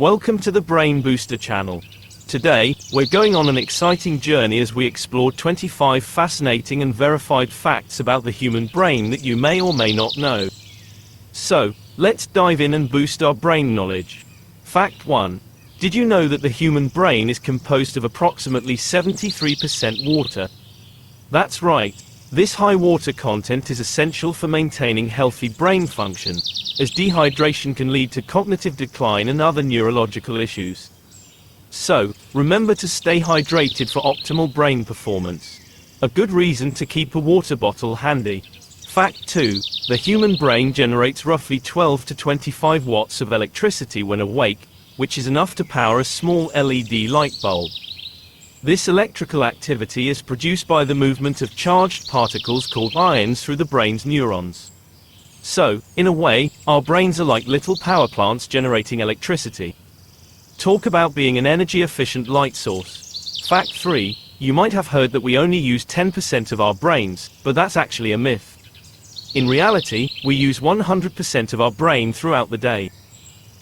Welcome to the Brain Booster channel. Today, we're going on an exciting journey as we explore 25 fascinating and verified facts about the human brain that you may or may not know. So, let's dive in and boost our brain knowledge. Fact 1. Did you know that the human brain is composed of approximately 73% water? That's right. This high water content is essential for maintaining healthy brain function, as dehydration can lead to cognitive decline and other neurological issues. So, remember to stay hydrated for optimal brain performance. A good reason to keep a water bottle handy. Fact 2. The human brain generates roughly 12 to 25 watts of electricity when awake, which is enough to power a small LED light bulb. This electrical activity is produced by the movement of charged particles called ions through the brain's neurons. So, in a way, our brains are like little power plants generating electricity. Talk about being an energy-efficient light source. Fact 3. You might have heard that we only use 10% of our brains, but that's actually a myth. In reality, we use 100% of our brain throughout the day.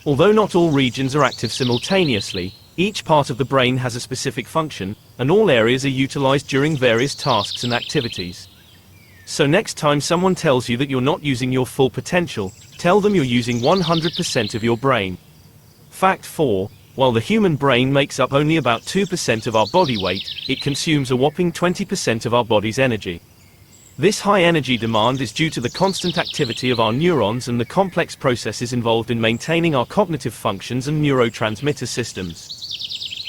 Although not all regions are active simultaneously, each part of the brain has a specific function, and all areas are utilized during various tasks and activities. So next time someone tells you that you're not using your full potential, tell them you're using 100% of your brain. Fact 4. While the human brain makes up only about 2% of our body weight, it consumes a whopping 20% of our body's energy. This high energy demand is due to the constant activity of our neurons and the complex processes involved in maintaining our cognitive functions and neurotransmitter systems.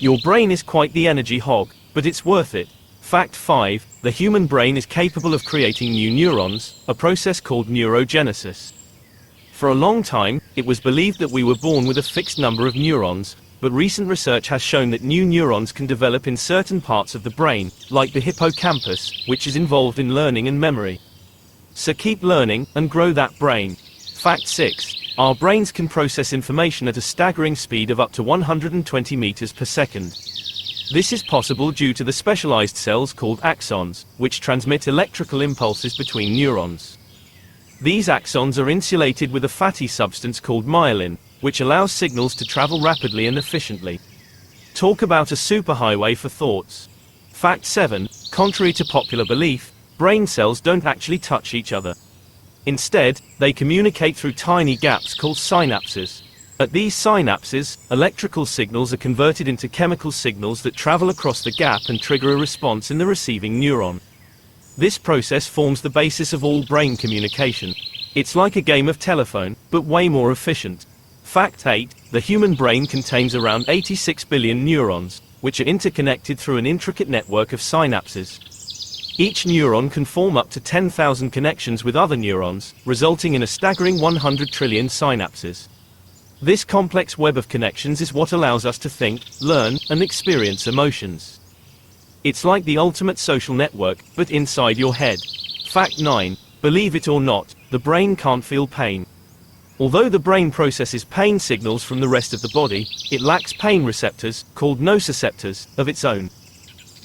Your brain is quite the energy hog, but it's worth it. Fact 5. The human brain is capable of creating new neurons, a process called neurogenesis. For a long time, it was believed that we were born with a fixed number of neurons, but recent research has shown that new neurons can develop in certain parts of the brain, like the hippocampus, which is involved in learning and memory. So keep learning, and grow that brain. Fact 6. Our brains can process information at a staggering speed of up to 120 meters per second. This is possible due to the specialized cells called axons, which transmit electrical impulses between neurons. These axons are insulated with a fatty substance called myelin, which allows signals to travel rapidly and efficiently. Talk about a superhighway for thoughts. Fact 7. Contrary to popular belief, brain cells don't actually touch each other. Instead, they communicate through tiny gaps called synapses. At these synapses, electrical signals are converted into chemical signals that travel across the gap and trigger a response in the receiving neuron. This process forms the basis of all brain communication. It's like a game of telephone, but way more efficient. Fact 8. The human brain contains around 86 billion neurons, which are interconnected through an intricate network of synapses. Each neuron can form up to 10,000 connections with other neurons, resulting in a staggering 100 trillion synapses. This complex web of connections is what allows us to think, learn, and experience emotions. It's like the ultimate social network, but inside your head. Fact 9. Believe it or not, the brain can't feel pain. Although the brain processes pain signals from the rest of the body, it lacks pain receptors, called nociceptors, of its own.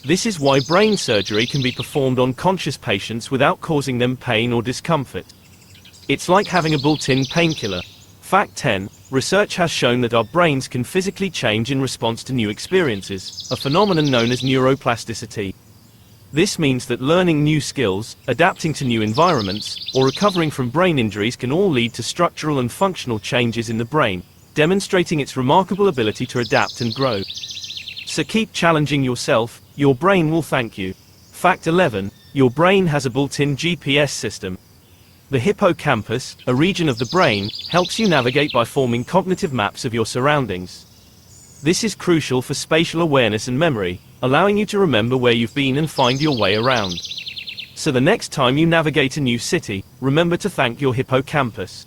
This is why brain surgery can be performed on conscious patients without causing them pain or discomfort. It's like having a built-in painkiller. Fact 10. Research has shown that our brains can physically change in response to new experiences, a phenomenon known as neuroplasticity. This means that learning new skills, adapting to new environments, or recovering from brain injuries can all lead to structural and functional changes in the brain, demonstrating its remarkable ability to adapt and grow. So keep challenging yourself, your brain will thank you. Fact 11. Your brain has a built-in GPS system. The hippocampus, a region of the brain, helps you navigate by forming cognitive maps of your surroundings. This is crucial for spatial awareness and memory, allowing you to remember where you've been and find your way around. So the next time you navigate a new city, remember to thank your hippocampus.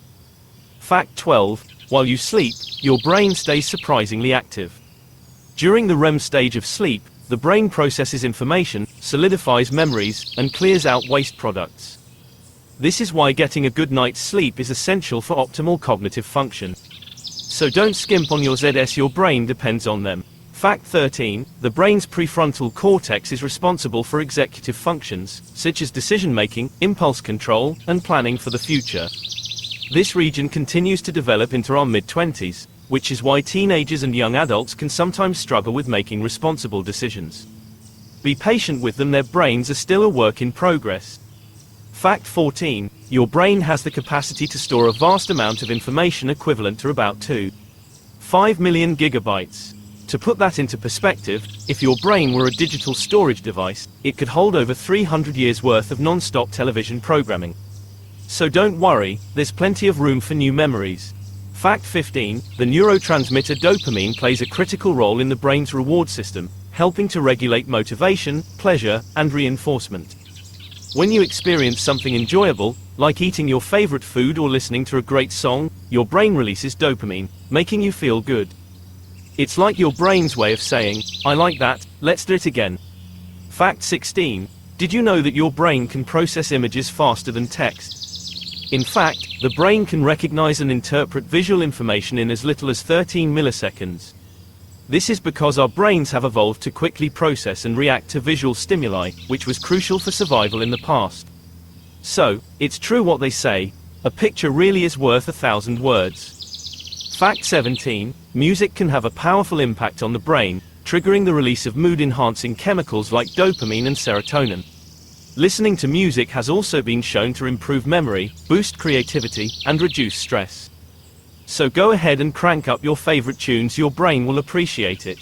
Fact 12. While you sleep, your brain stays surprisingly active. During the REM stage of sleep, the brain processes information, solidifies memories, and clears out waste products. This is why getting a good night's sleep is essential for optimal cognitive function. So don't skimp on your Zs, your brain depends on them. Fact 13. The brain's prefrontal cortex is responsible for executive functions, such as decision-making, impulse control, and planning for the future. This region continues to develop into our mid-20s, which is why teenagers and young adults can sometimes struggle with making responsible decisions. Be patient with them, their brains are still a work in progress. Fact 14. Your brain has the capacity to store a vast amount of information equivalent to about 2.5 million gigabytes. To put that into perspective, if your brain were a digital storage device, it could hold over 300 years worth of non-stop television programming. So don't worry, there's plenty of room for new memories. Fact 15. The neurotransmitter dopamine plays a critical role in the brain's reward system, helping to regulate motivation, pleasure, and reinforcement. When you experience something enjoyable, like eating your favorite food or listening to a great song, your brain releases dopamine, making you feel good. It's like your brain's way of saying, "I like that, let's do it again." Fact 16. Did you know that your brain can process images faster than text? In fact, the brain can recognize and interpret visual information in as little as 13 milliseconds. This is because our brains have evolved to quickly process and react to visual stimuli, which was crucial for survival in the past. So, it's true what they say, a picture really is worth 1,000 words. Fact 17. Music can have a powerful impact on the brain, triggering the release of mood-enhancing chemicals like dopamine and serotonin. Listening to music has also been shown to improve memory, boost creativity, and reduce stress. So go ahead and crank up your favorite tunes, your brain will appreciate it.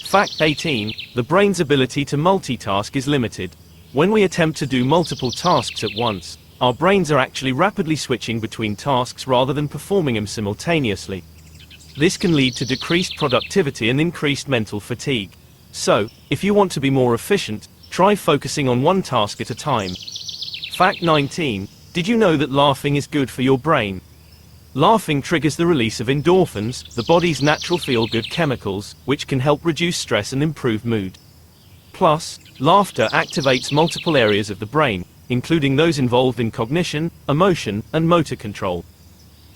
Fact 18. The brain's ability to multitask is limited. When we attempt to do multiple tasks at once, our brains are actually rapidly switching between tasks rather than performing them simultaneously. This can lead to decreased productivity and increased mental fatigue. So, if you want to be more efficient, try focusing on one task at a time. Fact 19. Did you know that laughing is good for your brain? Laughing triggers the release of endorphins, the body's natural feel-good chemicals, which can help reduce stress and improve mood. Plus, laughter activates multiple areas of the brain, including those involved in cognition, emotion, and motor control.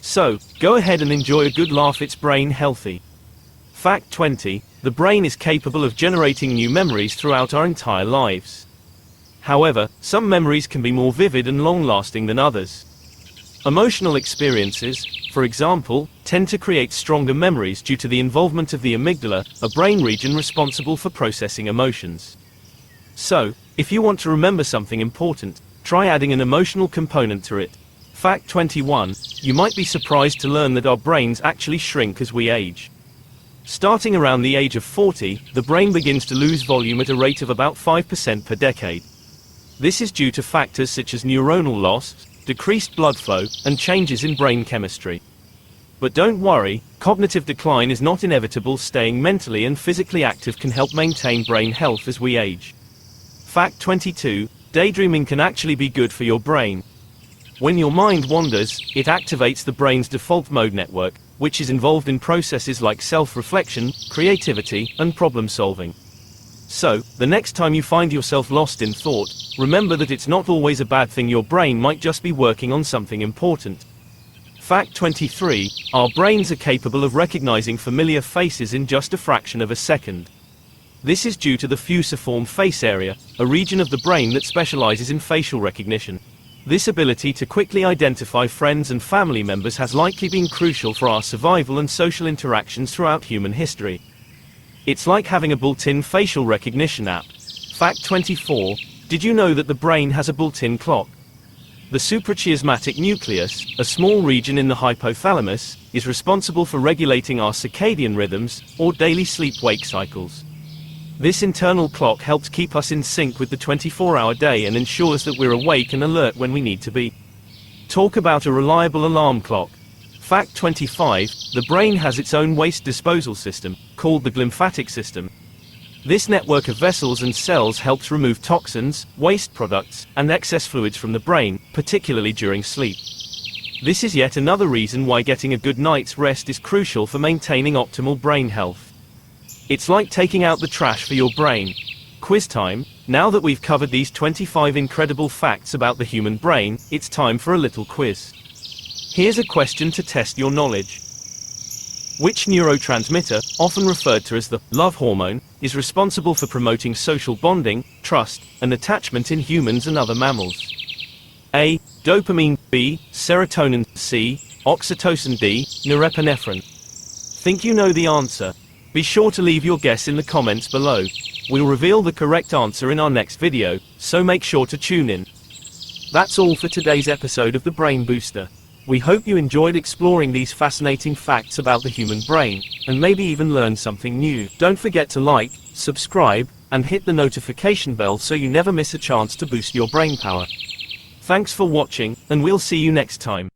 So, go ahead and enjoy a good laugh, it's brain healthy. Fact 20. The brain is capable of generating new memories throughout our entire lives. However, some memories can be more vivid and long-lasting than others. Emotional experiences, for example, tend to create stronger memories due to the involvement of the amygdala, a brain region responsible for processing emotions. So, if you want to remember something important, try adding an emotional component to it. Fact 21. You might be surprised to learn that our brains actually shrink as we age. Starting around the age of 40, the brain begins to lose volume at a rate of about 5% per decade. This is due to factors such as neuronal loss, decreased blood flow, and changes in brain chemistry. But don't worry, cognitive decline is not inevitable. Staying mentally and physically active can help maintain brain health as we age. Fact 22. Daydreaming can actually be good for your brain. When your mind wanders, it activates the brain's default mode network, which is involved in processes like self-reflection, creativity, and problem-solving. So, the next time you find yourself lost in thought, remember that it's not always a bad thing. Your brain might just be working on something important. Fact 23. Our brains are capable of recognizing familiar faces in just a fraction of a second. This is due to the fusiform face area, a region of the brain that specializes in facial recognition. This ability to quickly identify friends and family members has likely been crucial for our survival and social interactions throughout human history. It's like having a built-in facial recognition app. Fact 24. Did you know that the brain has a built-in clock? The suprachiasmatic nucleus, a small region in the hypothalamus, is responsible for regulating our circadian rhythms, or daily sleep-wake cycles. This internal clock helps keep us in sync with the 24-hour day and ensures that we're awake and alert when we need to be. Talk about a reliable alarm clock. Fact 25. The brain has its own waste disposal system, called the glymphatic system. This network of vessels and cells helps remove toxins, waste products, and excess fluids from the brain, particularly during sleep. This is yet another reason why getting a good night's rest is crucial for maintaining optimal brain health. It's like taking out the trash for your brain. Quiz time. Now that we've covered these 25 incredible facts about the human brain, it's time for a little quiz. Here's a question to test your knowledge. Which neurotransmitter, often referred to as the love hormone, is responsible for promoting social bonding, trust, and attachment in humans and other mammals? A. Dopamine. B. Serotonin. C. Oxytocin. D. Norepinephrine. Think you know the answer? Be sure to leave your guess in the comments below. We'll reveal the correct answer in our next video, so make sure to tune in. That's all for today's episode of the Brain Booster. We hope you enjoyed exploring these fascinating facts about the human brain, and maybe even learned something new. Don't forget to like, subscribe, and hit the notification bell so you never miss a chance to boost your brain power. Thanks for watching, and we'll see you next time.